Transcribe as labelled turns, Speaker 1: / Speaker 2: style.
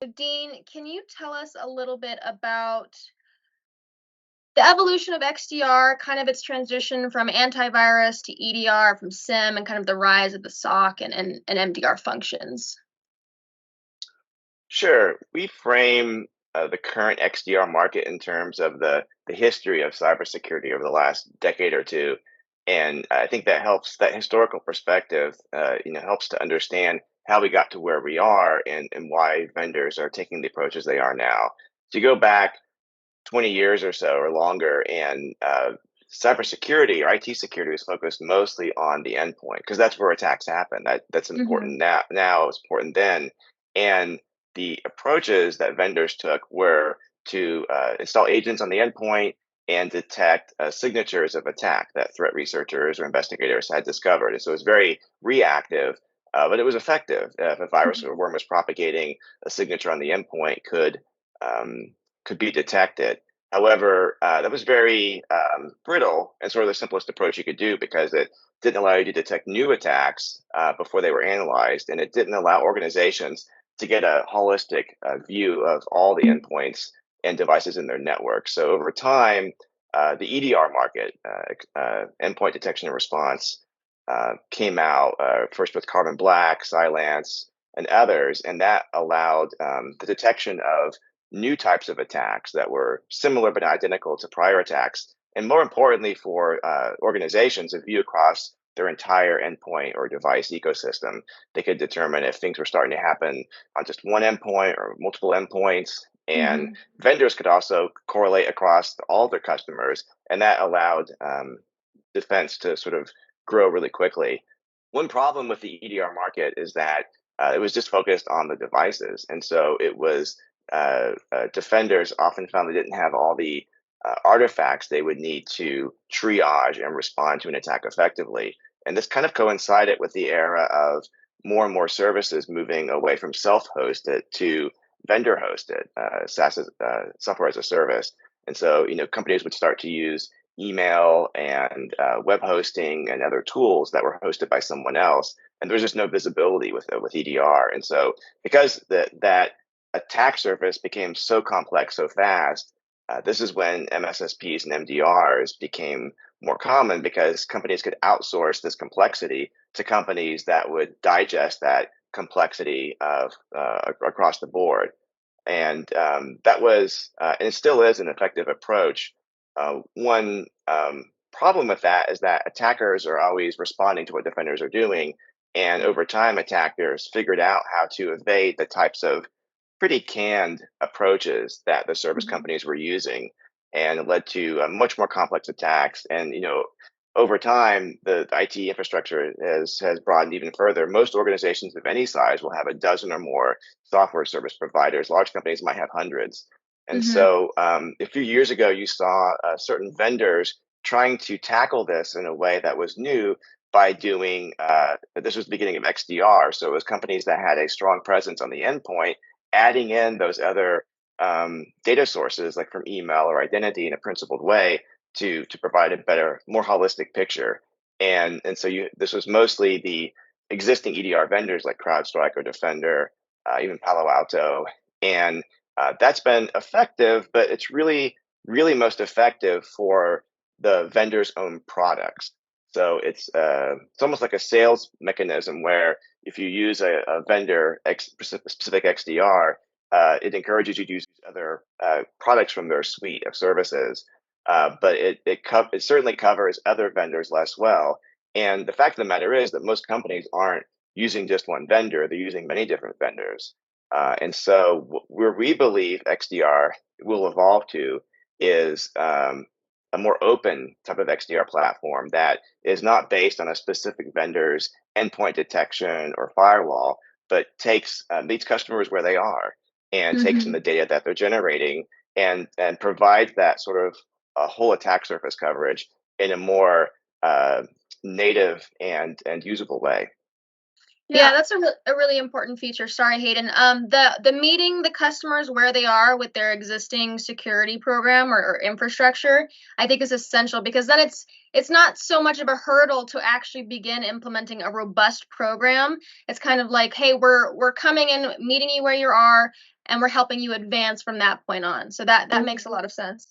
Speaker 1: Dean, can you tell us a little bit about the evolution of XDR, kind of its transition from antivirus to EDR, from SIM, and kind of the rise of the SOC and MDR functions?
Speaker 2: Sure. We frame the current XDR market in terms of the history of cybersecurity over the last decade or two, and I think that helps. That historical perspective, helps to understand how we got to where we are and why vendors are taking the approaches they are now. To go back 20 years or so or longer, and cybersecurity or IT security was focused mostly on the endpoint because that's where attacks happen. That's
Speaker 1: Mm-hmm.
Speaker 2: important now. Now it's important then, and the approaches that vendors took were to install agents on the endpoint and detect signatures of attack that threat researchers or investigators had discovered. And so it's very reactive, but it was effective. If a virus or worm was propagating, a signature on the endpoint um, could be detected. However, that was very brittle and sort of the simplest approach you could do because it didn't allow you to detect new attacks before they were analyzed, and it didn't allow organizations to get a holistic view of all the endpoints and devices in their network. So over time, the EDR market, endpoint detection and response, came out first with Carbon Black, Cylance, and others, and that allowed the detection of new types of attacks that were similar but not identical to prior attacks, and more importantly for organizations, a view across their entire endpoint or device ecosystem. They could determine if things were starting to happen on just one endpoint or multiple endpoints. And
Speaker 1: Mm-hmm.
Speaker 2: vendors could also correlate across all their customers, and that allowed defense to sort of grow really quickly. One problem with the EDR market is that it was just focused on the devices, and so it was defenders often found they didn't have all the artifacts they would need to triage and respond to an attack effectively. And this kind of coincided with the era of more and more services moving away from self-hosted to vendor-hosted SaaS, software as a service. And so, companies would start to use email and web hosting and other tools that were hosted by someone else. And there's just no visibility with EDR. And so, because that attack surface became so complex so fast, this is when MSSPs and MDRs became more common because companies could outsource this complexity to companies that would digest that complexity of across the board. And that was, and it still is, an effective approach. One problem with that is that attackers are always responding to what defenders are doing. And over time, attackers figured out how to evade the types of pretty canned approaches that the service
Speaker 1: Mm-hmm.
Speaker 2: companies were using, and it led to much more complex attacks. And over time, the IT infrastructure has broadened even further. Most organizations of any size will have a dozen or more software service providers. Large companies might have hundreds. And
Speaker 1: Mm-hmm.
Speaker 2: so, a few years ago, you saw certain vendors trying to tackle this in a way that was new by doing. This was the beginning of XDR, so it was companies that had a strong presence on the endpoint adding in those other data sources, like from email or identity, in a principled way to provide a better, more holistic picture. And so this was mostly the existing EDR vendors like CrowdStrike or Defender, even Palo Alto, and that's been effective. But it's really most effective for the vendor's own products. So it's almost like a sales mechanism where if you use a vendor specific XDR, it encourages you to use other products from their suite of services. But it certainly covers other vendors less well. And the fact of the matter is that most companies aren't using just one vendor; they're using many different vendors. And so, where we believe XDR will evolve to is a more open type of XDR platform that is not based on a specific vendor's endpoint detection or firewall, but meets customers where they are and takes in
Speaker 1: Mm-hmm.
Speaker 2: the data that they're generating and provides that sort of a whole attack surface coverage in a more uh, native and usable way.
Speaker 1: Yeah, that's a really important feature. Sorry, Hayden. The meeting the customers where they are with their existing security program or infrastructure, I think is essential because then it's not so much of a hurdle to actually begin implementing a robust program. It's kind of like, hey, we're coming in, meeting you where you are. and we're helping you advance from that point on. So that makes a lot of sense.